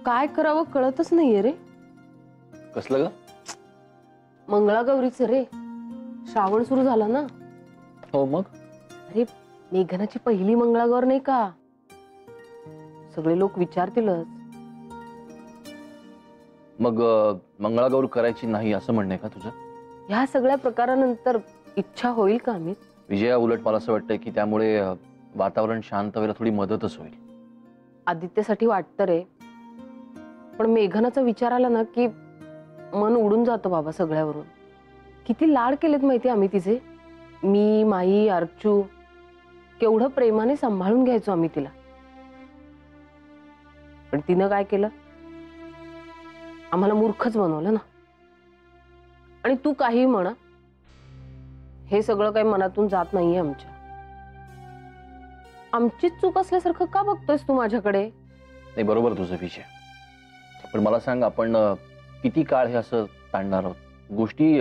काय करावं कळतच नाहीये रे. कसलं ग? मंगळागौरीचं रे. श्रावण सुरू झाला ना. हो मग? अरे मेघनाची पहिली मंगळागौर नाही का? सगळे लोक विचारतीलच. मग मंगळागौर करायची नाही असं म्हणणं आहे का तुझं? ह्या सगळ्या प्रकारानंतर इच्छा होईल का अमित? विजया, उलट मला असं वाटतंय की त्यामुळे वातावरण शांत व्हायला थोडी मदतच होईल. आदित्यसाठी वाटतं रे, पण मेघनाचा विचार आला ना की मन उडून जातं बाबा सगळ्यावरून. किती लाड केलेत माहिती आम्ही तिचे. मी, माई, अर्चू केवढं प्रेमाने सांभाळून घ्यायचो आम्ही तिला. पण तिनं काय केलं? आम्हाला मूर्खच बनवलं ना. आणि तू काही म्हणा, हे सगळं काही मनातून जात नाहीये आमच्या. आमचीच चूक असल्यासारखं का बघतोयस तू माझ्याकडे? नाही, बरोबर तुझं विजय. पण मला सांग, आपण किती काळ हे असं ताणणार आहोत? गोष्टी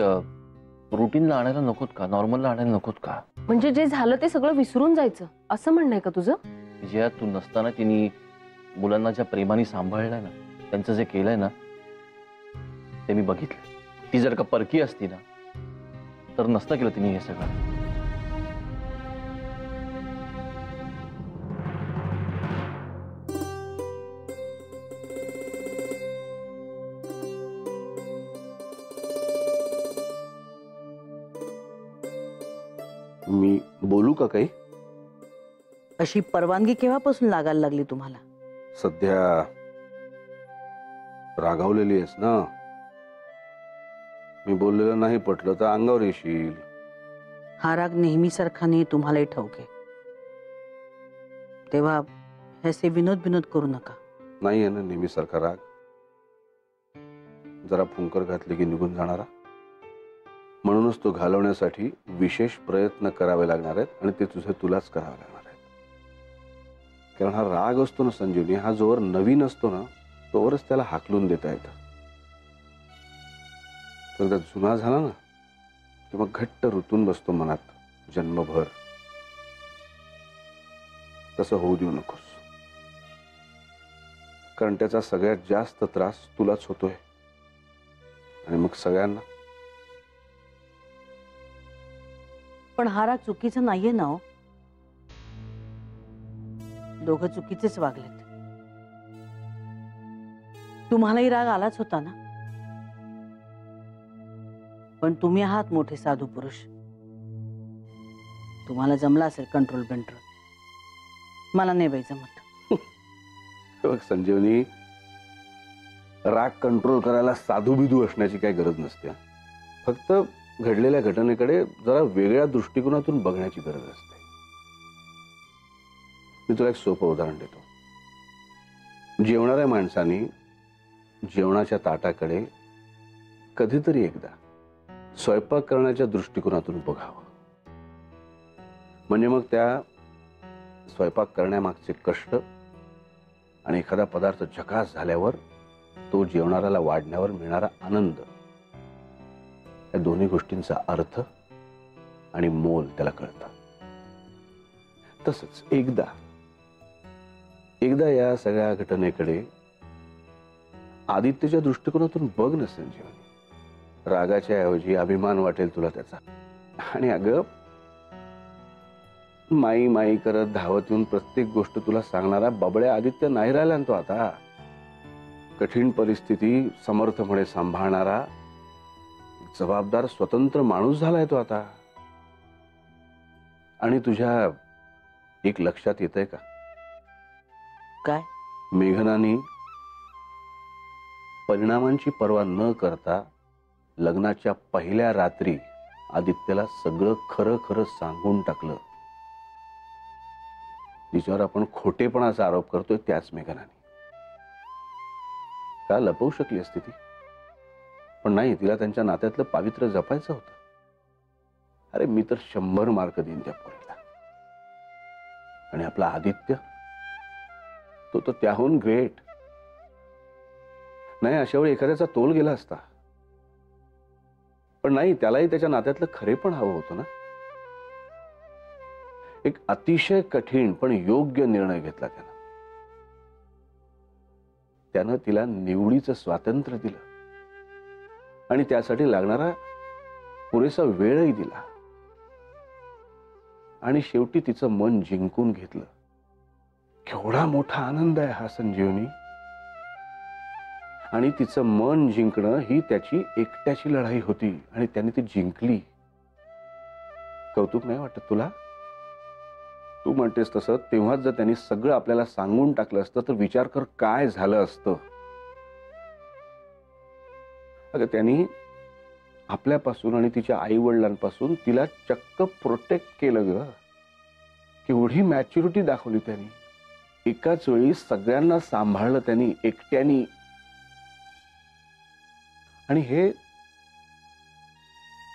रुटीनला आणायला नकोत का? नॉर्मलला आणायला नकोत का? म्हणजे जे झालं ते सगळं विसरून जायचं असं म्हणणं आहे का तुझं? विजया, तू नसताना तिने मुलांना ज्या प्रेमाने सांभाळलंय ना, त्यांचं जे केलंय ना, ते मी बघितलं. ती जर का परकी असती ना, तर नसतं केलं तिने हे सगळं. मी बोलू का काही? अशी परवानगी केव्हापासून लागायला लागली तुम्हाला? सध्या रागावलेली आहेस ना. मी बोललेलं नाही पटलं तर अंगावर येशील. हा राग नेहमीसारखा नाही, तुम्हालाही ठाऊक आहे. तेव्हा ह्याचे विनोद करू नका. नाही आहे ना नेहमीसारखा राग. जरा फुंकर घातली की निघून जाणारा. म्हणूनच तो घालवण्यासाठी विशेष प्रयत्न करावे लागणार आहेत आणि ते तुलाच करावे लागणार आहेत. कारण हा राग असतो ना संजीवनी, हा जोवर नवीन असतो ना तोवरच त्याला हाकलून देता येतं. तर जुना झाला ना की मग घट्ट रुतून बसतो मनात जन्मभर. तसं होऊ देऊ नकोस, कारण त्याचा सगळ्यात जास्त त्रास तुलाच होतोय आणि मग सगळ्यांना. पण हा राग चुकीचा नाहीये ना हो. दोघं चुकीचेच वागलेत. तुम्हालाही राग आलाच होता ना, पण तुम्ही आहात मोठे साधू पुरुष. तुम्हाला जमला असेल कंट्रोल बेंट्रोल. मला नाही बाई जमत. बघ संजीवनी, राग कंट्रोल करायला साधू बिधू असण्याची काही गरज नसते. फक्त घडलेल्या घटनेकडे जरा वेगळ्या दृष्टिकोनातून बघण्याची गरज असते. मी तुला एक सोपं उदाहरण देतो. जेवणाऱ्या माणसाने जेवणाच्या ताटाकडे कधीतरी एकदा स्वयंपाक करण्याच्या दृष्टिकोनातून बघावं. म्हणजे मग त्या स्वयंपाक करण्यामागचे कष्ट आणि एखादा पदार्थ झकास झाल्यावर तो जेवणाऱ्याला वाढण्यावर मिळणारा आनंद, या दोन्ही गोष्टींचा अर्थ आणि मोल त्याला कळतं. तसंच एकदा या सगळ्या घटनेकडे आदित्यच्या दृष्टिकोनातून बघ ना संजीवनी. रागाच्या ऐवजी अभिमान वाटेल तुला त्याचा. आणि अगं, माई माई करत धावत येऊन प्रत्येक गोष्ट तुला सांगणारा बबड्या आदित्य नाही राहिला ना तो आता. कठीण परिस्थिती समर्थपणे सांभाळणारा जबाबदार स्वतंत्र माणूस झालाय तो आता. आणि तुझ्या एक लक्षात येतंय का? काय? मेघनानी परिणामांची पर्वा न करता लग्नाच्या पहिल्या रात्री आदित्यला सगळं खरं खरं सांगून टाकलं. जिच्यावर आपण खोटेपणाचा आरोप करतोय त्याच मेघनाने. का लपवू शकली असती ती? पण नाही, तिला त्यांच्या नात्यातलं पावित्र्य जपायचं होतं. अरे मी तर 100 मार्क देईन त्या पोरीला. आणि आपला आदित्य, तो तर त्याहून ग्रेट. नाही, अशा वेळी एखाद्याचा तोल गेला असता. पण नाही, त्यालाही त्याच्या नात्यातलं खरेपण हवं होतं ना. एक अतिशय कठीण पण योग्य निर्णय घेतला त्यानं. त्यानं तिला निवडीचं स्वातंत्र्य दिलं आणि त्यासाठी लागणारा पुरेसा वेळही दिला आणि शेवटी तिचं मन जिंकून घेतलं. केवढा मोठा आनंद आहे हा संजीवनी. आणि तिचं मन जिंकणं ही त्याची एकट्याची लढाई होती आणि त्याने ती जिंकली. कौतुक नाही वाटत तुला? तू म्हणतेस तसं तेव्हाच जर त्यांनी सगळं आपल्याला सांगून टाकलं असतं तर विचार कर काय झालं असतं. अगं त्यांनी आपल्यापासून आणि तिच्या आई वडिलांपासून तिला चक्क प्रोटेक्ट केलं ग. केवढी मॅच्युरिटी दाखवली त्यांनी. एकाच वेळी सगळ्यांना सांभाळलं त्यांनी एकट्यानी. आणि हे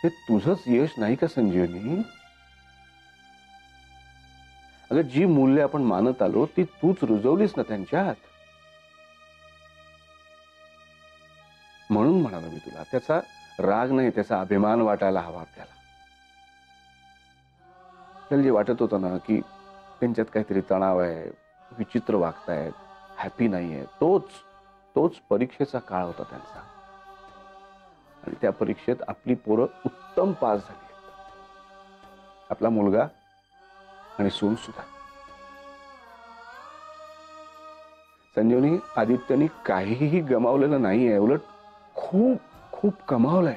तुझंच यश नाही का संजीवनी? अगं जी मूल्य आपण मानत आलो ती तूच रुजवलीस ना त्यांच्यात. म्हणून म्हणालो मी तुला, त्याचा राग नाही, त्याचा अभिमान वाटायला हवा आपल्याला. आपल्याला जे वाटत होतं ना की त्यांच्यात काहीतरी तणाव आहे, विचित्र वागतायत, हॅपी नाहीये, तोच परीक्षेचा काळ होता त्यांचा. आणि त्या परीक्षेत आपली पोरं उत्तम पास झाली. आपला मुलगा आणि सून सुद्धा. संजीवनी, आदित्यनी काहीही गमावलेलं नाहीये, उलट खूप खूप कमावलंय.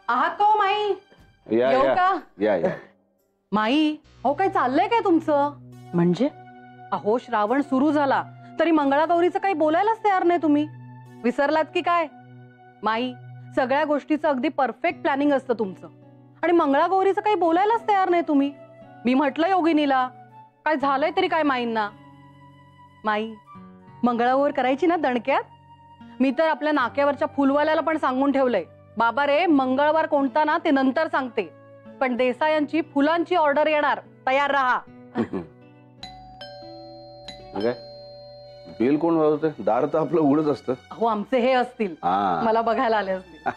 आहात तो माई? या येऊ या का? या या. माई, अहो काय चाललंय काय तुमचं? म्हणजे अहो श्रावण सुरू झाला तरी मंगळागौरीचं काही बोलायलाच तयार नाही तुम्ही. विसरलात की काय? माई, सगळ्या गोष्टीचं अगदी परफेक्ट प्लॅनिंग असतं तुमचं आणि मंगळागौरीचं काही बोलायलाच तयार नाही तुम्ही. मी म्हटलं योगिनीला, काय झालंय तरी काय माईंना? माई, मंगळागौर करायची ना दणक्यात? मी तर आपल्या नाक्यावरच्या फुलवाल्याला पण सांगून ठेवलंय, बाबा रे मंगळवार कोणता ना ते नंतर सांगते, पण देसायांची फुलांची ऑर्डर येणार, तयार राहा. बेल कोण वाजवतंय? दार तर आपलं उघडच असतं. अहो आमचे हे असतील, हा. मला बघायला आले असतील.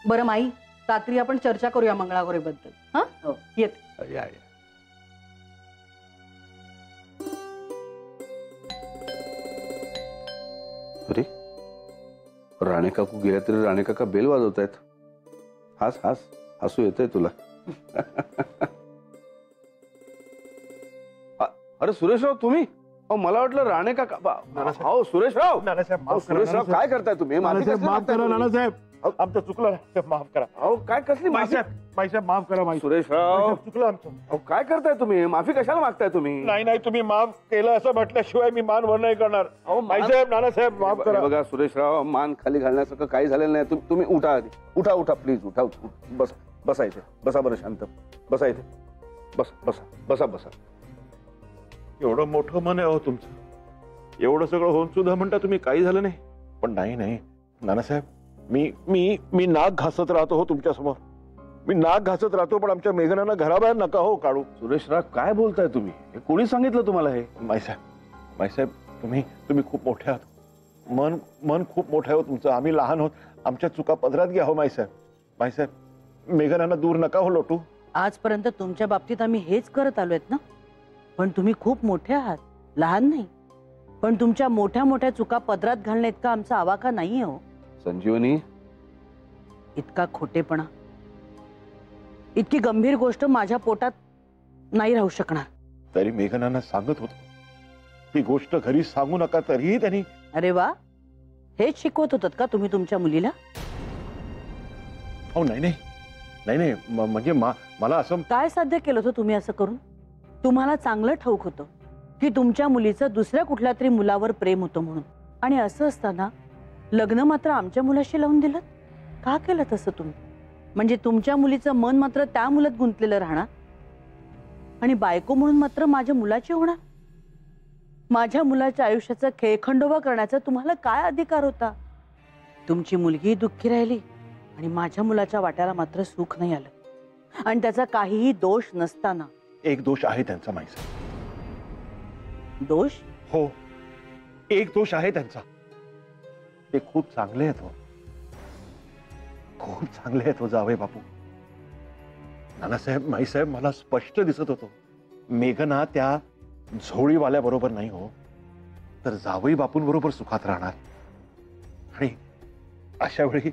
बरं माई, रात्री आपण चर्चा करूया मंगळागौरीबद्दल. हा हो. येते. या. अरे राणे काकू गेल्या तरी राणे काका बेल वाजवतायत. हास हसू येतंय तुला. अरे सुरेशराव तुम्ही? मला वाटलं राणे काका. हो सुरेशराव. सुरेशराव काय करताय तुम्ही? माफ करा नानासाहेब, आमचं चुकलं, माफ करा. अहो काय कसली माफी? माईसाहेब माफ करा. माई सुरेशराव चुकलं आमचं. अहो काय करताय तुम्ही? माफी कशाला मागताय तुम्ही? नाही तुम्ही माफ केलं असं म्हटल्याशिवाय मी मान वर नाही करणार. माईसाहेब नानासाहेब माफ करा. बघा सुरेशराव, मान खाली घालण्यासारखं काही झालेलं नाही. तुम्ही उठा आधी. उठा प्लीज उठा. बसा इथे. बसा बरं शांत. बसा इथे. बसा. एवढं मोठं मन आहे हो तुमचं. एवढं सगळं होऊन सुद्धा म्हणता तुम्ही काही झालं नाही. पण नाही नानासाहेब, मी नाक घासत राहतो हो तुमच्या समोर. मी नाक घासत राहतो, पण आमच्या मेघनानं घराबाहेर नका हो काढू. सुरेशराव काय बोलताय तुम्ही? हे कोणी सांगितलं तुम्हाला हे? माईसाहेब तुम्ही खूप मोठे आहात. मन खूप मोठं आहे हो तुमचं. आम्ही लहान आहोत, आमच्या चुका पदरात घ्या हो माईसाहेब. मेघनानं दूर नका हो लोटू. आजपर्यंत तुमच्या बाबतीत आम्ही हेच करत आलोय ना. पण तुम्ही खूप मोठे आहात, लहान नाही. पण तुमच्या मोठ्या मोठ्या चुका पदरात घालणे इतका आमचा आवाका नाहीये हो. संजीवनी, इतका खोटेपणा, इतकी गंभीर गोष्ट माझ्या पोटात नाही राहू शकणार. तरी मेघनानं सांगत होतो ही गोष्ट घरी सांगू नका, तरीही त्यांनी. अरे वा, हेच शिकवत होतात का तुम्ही तुमच्या मुलीला? हो नाही म्हणजे मला असं. काय साध्य केलं होतं तुम्ही असं करून? तुम्हाला चांगलं ठाऊक होतं की तुमच्या मुलीचं दुसऱ्या कुठल्या तरी मुलावर प्रेम होतं म्हणून, आणि असं असताना लग्न मात्र आमच्या मुलाशी लावून दिलं. का केलं तसं तुम्ही? म्हणजे तुमच्या मुलीचं मन मात्र त्या मुलात गुंतलेलं राहणार आणि बायको म्हणून मात्र माझ्या मुलाची होणार. माझ्या मुलाच्या आयुष्याचा खेळखंडोबा करण्याचा तुम्हाला काय अधिकार होता? तुमची मुलगी दुःखी राहिली आणि माझ्या मुलाच्या वाट्याला मात्र सुख नाही आलं, आणि त्याचा काहीही दोष नसताना. एक दोष आहे त्यांचा माईसाहेब. दोष? हो, एक दोष आहे त्यांचा. ते खूप चांगले आहेत हो, खूप चांगले आहेत हो जावई बापू. नानासाहेब, माईसाहेब, मला स्पष्ट दिसत होतं मेघना त्या झोळीवाल्या बरोबर नाही हो. तर जावई बापूंबरोबर सुखात राहणार. आणि अशा वेळी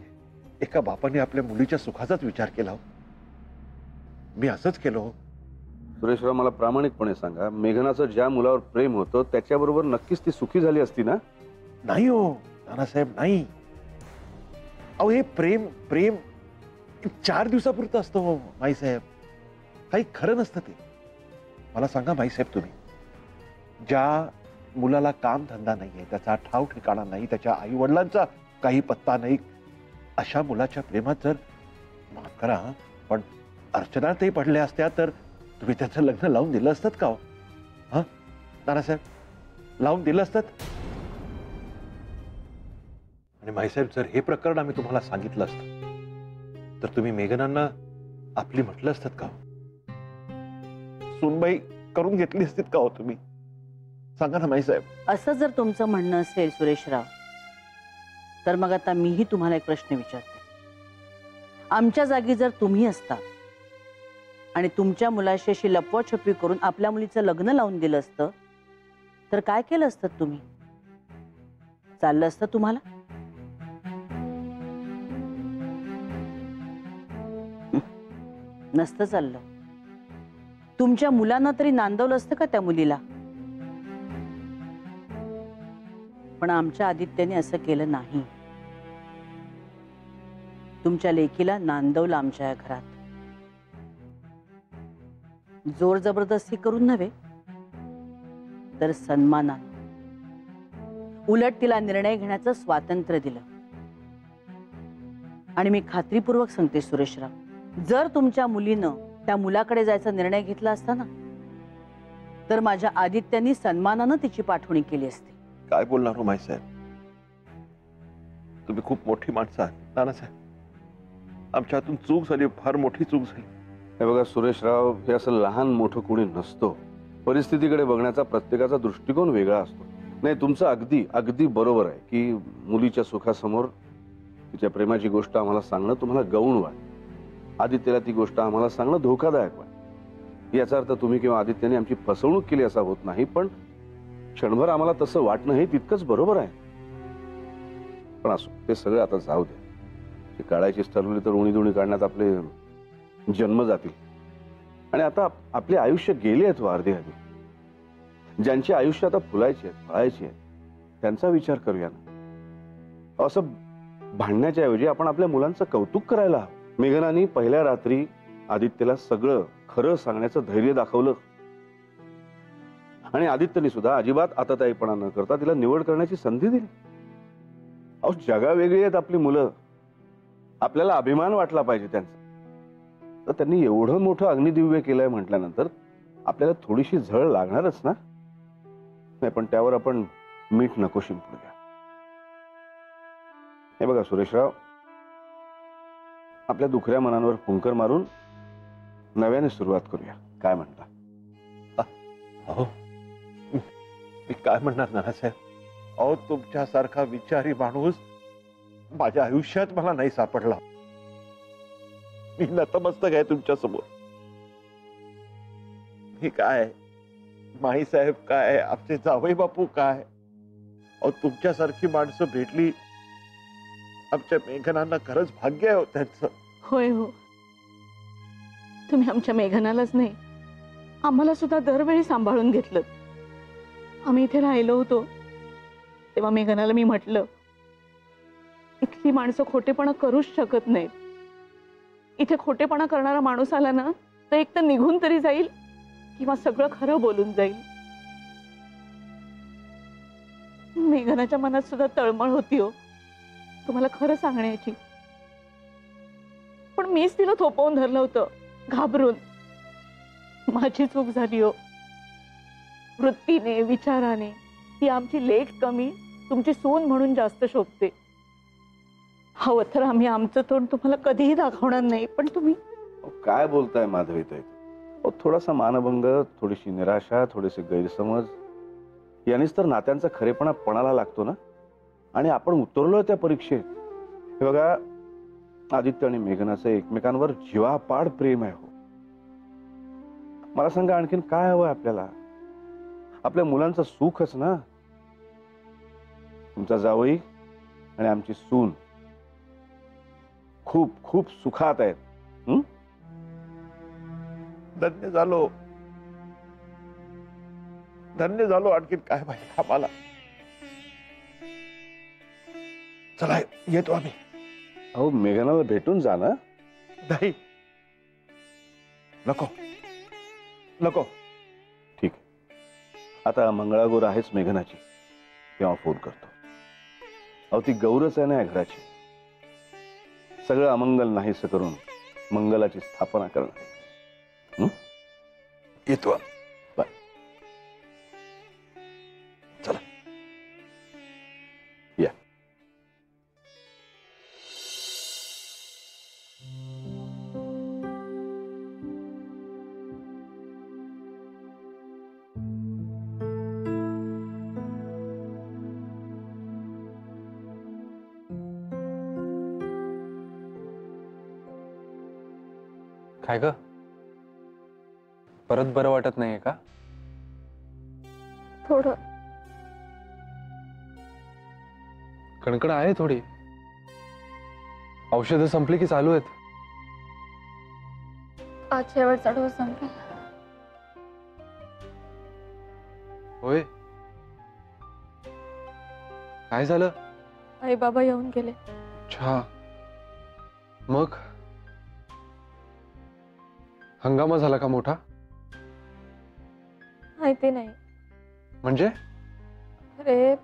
एका बापाने आपल्या मुलीच्या सुखाचाच विचार केला हो. मी असंच केलं हो. सुरेशराव, मला प्रामाणिकपणे सांगा, मेघनाचं ज्या मुलावर प्रेम होतं त्याच्याबरोबर नक्कीच ती सुखी झाली असती ना? नाही हो नानासाहेब, नाही. अहो हे प्रेम प्रेम 4 दिवसापुरतं असतं हो माईसाहेब. काही खरं नसतं ते. मला सांगा माईसाहेब, तुम्ही ज्या मुलाला काम धंदा नाहीये, त्याचा ठाव ठिकाणा नाही, त्याच्या आई वडिलांचा काही पत्ता नाही, अशा मुलाच्या प्रेमात जर, माफ करा पण अर्चनातही पडल्या असत्या तर तुम्ही त्याचं लग्न लावून दिलं असतात का हो? हा नानासाहेब, लावून दिलं असतात? आणि माईसाहेब, जर हे प्रकरण आम्ही तुम्हाला सांगितलं असतं तर तुम्ही मेघनांना आपली म्हटलं असतात का? सुनबाई करून घेतली असतीत का हो तुम्ही? सांगा ना माईसाहेब. असं जर तुमचं म्हणणं असेल सुरेशराव, तर मग आता मीही तुम्हाला एक प्रश्न विचारते. आमच्या जागी जर तुम्ही असता आणि तुमच्या मुलाशी अशी लपवाछपवी करून आपल्या मुलीचं लग्न लावून दिलं असतं तर काय केलं असतं तुम्ही? चाललं असतं तुम्हाला? नसतं चाललं. तुमच्या मुलांना तरी नांदवलं असतं का त्या मुलीला? पण आमच्या आदित्याने असं केलं नाही. तुमच्या लेकीला नांदवलं आमच्या घरात. जोर जबरदस्ती करून नव्हे, तर सन्मानानं. उलट तिला निर्णय घेण्याचं स्वातंत्र्य दिलं. आणि मी खात्रीपूर्वक सांगते सुरेशराव, जर तुमच्या मुलीनं त्या मुलाकडे जायचा निर्णय घेतला असता ना, तर माझ्या आदित्यानी सन्मानानं तिची पाठवणी केली असती. काय बोलणार हो माईसाहेब? तुम्ही खूप मोठी माणसं आहात नानासाहेब. आमच्या हातून चूक झाली, फार मोठी चूक झाली. हे बघा सुरेशराव, हे असं लहान मोठं कोणी नसतो. परिस्थितीकडे बघण्याचा प्रत्येकाचा दृष्टिकोन वेगळा असतो. नाही, तुमचं अगदी अगदी बरोबर आहे की मुलीच्या सुखासमोर तिच्या प्रेमाची गोष्ट आम्हाला सांगणं तुम्हाला गौण वाटतं. आदित्यला ती गोष्ट आम्हाला सांगणं धोकादायक वाटतं. याचा अर्थ तुम्ही किंवा आदित्यने आमची फसवणूक केली असा होत नाही, पण क्षणभर आम्हाला तसं वाटणं हे तितकंच बरोबर आहे. पण असो, ते सगळं आता जाऊ दे. ती काढायचीच ठरवली तर उणी काढण्यात आपले जन्म जातील. आणि आता आपले आयुष्य गेले आहेत अर्धे आधी. ज्यांची आयुष्य आता फुलायची आहेत, फळायची आहेत, त्यांचा विचार करूया ना. असं भांडण्याच्या ऐवजी आपण आपल्या मुलांचं कौतुक करायला हवं. मेघनाने पहिल्या रात्री आदित्यला सगळं खरं सांगण्याचं धैर्य दाखवलं. आणि आदित्यने सुद्धा अजिबात आताताईपणा न करता तिला निवड करण्याची संधी दिली. अहो, जगा वेगळी आहेत आपली मुलं. आपल्याला अभिमान वाटला पाहिजे त्यांचा. तर त्यांनी एवढं मोठं अग्निदिव्य केलंय म्हटल्यानंतर आपल्याला थोडीशी झळ लागणारच ना. नाही, पण त्यावर आपण मीठ नको शिंपडूया. हे बघा सुरेशराव, आपल्या दुखऱ्या मनांवर फुंकर मारून नव्याने सुरुवात करूया. काय म्हणता? अहो, मी काय म्हणणार नानासाहेब? अहो, तुमच्यासारखा विचारी माणूस माझ्या आयुष्यात मला नाही सापडला. मी नतमस्तक आहे तुमच्या समोर. मी काय, माईसाहेब काय, आमचे जावई बापू काय, अहो तुमच्यासारखी माणसं भेटली. आमच्या मेघनांना खरंच भाग्य आहे त्यांचं. होय हो, तुम्ही आमच्या मेघनालाच नाही, आम्हाला सुद्धा दरवेळी सांभाळून घेतलं. आम्ही इथे राहिलो होतो तेव्हा मेघनाला मी म्हटलं, इथली माणसं खोटेपणा करूच शकत नाहीत. इथे खोटेपणा करणारा माणूस आला ना तर एक तर निघून तरी जाईल किंवा सगळं खरं बोलून जाईल. मेघनाच्या मनात सुद्धा तळमळ होती हो तुम्हाला खरं सांगण्याची. पण मीच तिला थोपवून धरलं होतं घाबरून. माझी चूक झाली हो. वृत्तीने विचाराने ती आमची लेक कमी, तुमची सून म्हणून जास्त शोभते. हवं तर आम्ही आमचं तोंड तुम्हाला कधीही दाखवणार नाही, पण तुम्ही काय बोलताय माधवीताई? थोडासा मानभंग, थोडीशी निराशा, थोडेसे गैरसमज यांनीच तर नात्यांचा खरेपणा पणाला लागतो ना. आणि आपण उतरलोय त्या परीक्षेत. हे बघा, आदित्य आणि मेघनाचं एकमेकांवर जीवापाड प्रेम आहे हो. मला सांगा, आणखीन काय हवंय आपल्याला? आपल्या मुलांचं सुखच ना. तुमचा जावई आणि आमची सून खूप खूप सुखात आहेत. धन्य झालो, धन्य झालो. आणखीन काय पाहिजे आम्हाला? चला येतो आम्ही. अहो मेघनाला भेटून जा ना. नाही, नको नको. ठीक आहे, आता मंगळागौर आहेच मेघनाची, तेव्हा फोन करतो. अहो ती गौरच आहे ना या घराची. सगळं अमंगल नाहीसं करून मंगलाची स्थापना करणार. येतो. बाय. चला. या. काय ग, परत बरं वाटत नाहीये का? थोडं. कणकण आहे थोडी. औषधं संपली की चालू आहेत? आज शेवटचा डोस संपेल. होय, काय झालं? आई बाबा येऊन गेले. अच्छा, मग हंगामा झाला का मोठा? माहिती नाही. म्हणजे? अरे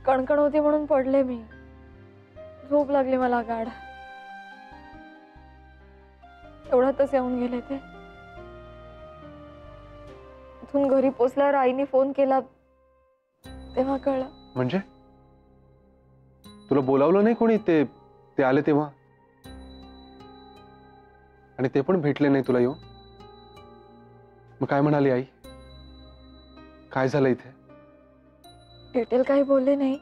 कणकण होती म्हणून पडले मी. झोप लागली मला गाढ. एवढ्यातच येऊन गेले ते. इथून घरी पोचल्यावर आईने फोन केला तेव्हा कळलं. म्हणजे तुला बोलावलं नाही कोणी? ते आले तेव्हा? आणि ते पण भेटले नाही तुला येऊन? मग काय म्हणाली आई? काय झालं इथे? डिटेल काही बोलले नाही.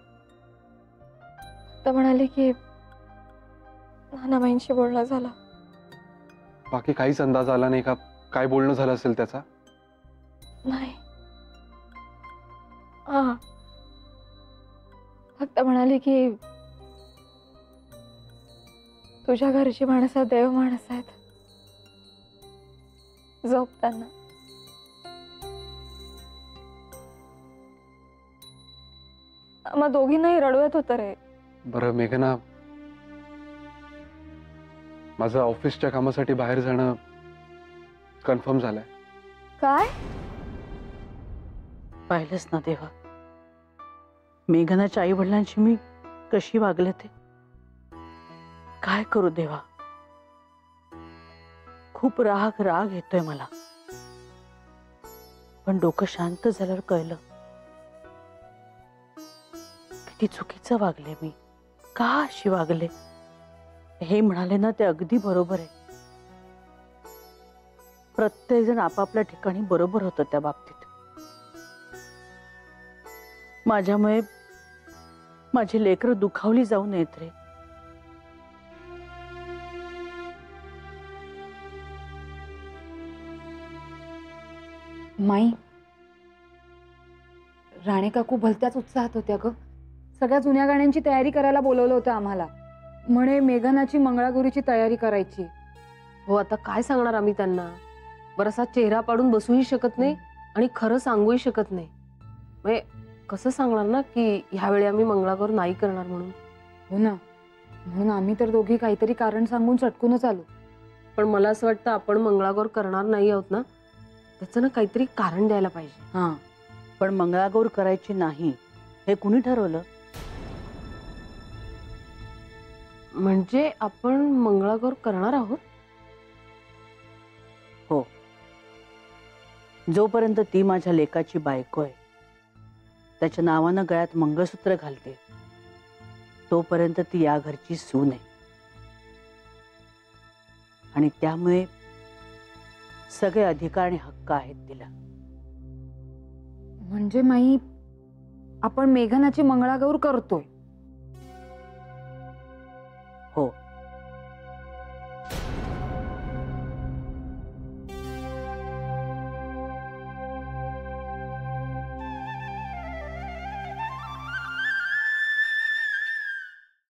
तर म्हणाले की नानाबाईंशी बोलणं झालं. बाकी काहीच अंदाज आला नाही का काय बोलणं झालं असेल त्याचा? नाही. हा, फक्त म्हणाले की तुझ्या घरची माणसं देव माणसं आहेत. झोपताना आम्हा दोघींनाही रडू येत होतं रे. बरं मेघना, माझं ऑफिसच्या कामासाठी बाहेर जाणं कन्फर्म झालंय. काय? पाहिलंच ना देवा, मेघनाच्या आई वडिलांची मी कशी वागले ते. काय करू देवा, खूप राग येतोय मला. पण डोकं शांत झाल्यावर कळलं किती चुकीचं वागले मी. का अशी वागले? हे म्हणाले ना ते अगदी बरोबर आहे. प्रत्येक जण आपापल्या ठिकाणी बरोबर होतं त्या बाबतीत. माझ्यामुळे माझी लेकरं दुखावली जाऊ नयेत रे. माई, राणे काकू भलत्याच उत्साहात होत्या ग. सगळ्या जुन्या गाण्यांची तयारी करायला बोलवलं होतं आम्हाला. म्हणे मेघनाची मंगळागौरीची तयारी करायची. हो, आता काय सांगणार आम्ही त्यांना? बराचसा चेहरा पाडून बसूही शकत नाही आणि खरं सांगूही शकत नाही. म्हणजे कसं सांगणार ना की ह्यावेळी आम्ही मंगळागौर नाही करणार म्हणून. हो ना, म्हणून आम्ही तर दोघी काहीतरी कारण सांगून चटकूनच आलो. पण मला असं वाटतं आपण मंगळागौर करणार नाही आहोत ना, त्याचं ना काहीतरी कारण द्यायला पाहिजे. हा, पण मंगळागौर करायची नाही हे कुणी ठरवलं? म्हणजे आपण मंगळागौर करणार आहोत? हो, जोपर्यंत ती माझ्या लेकाची बायको आहे, त्याच्या नावानं गळ्यात मंगळसूत्र घालते, तोपर्यंत ती या घरची सून आहे. आणि त्यामुळे सगळे अधिकार आणि हक्क आहेत तिला. म्हणजे माई, आपण मेघनाची मंगळागौर करतोय? हो,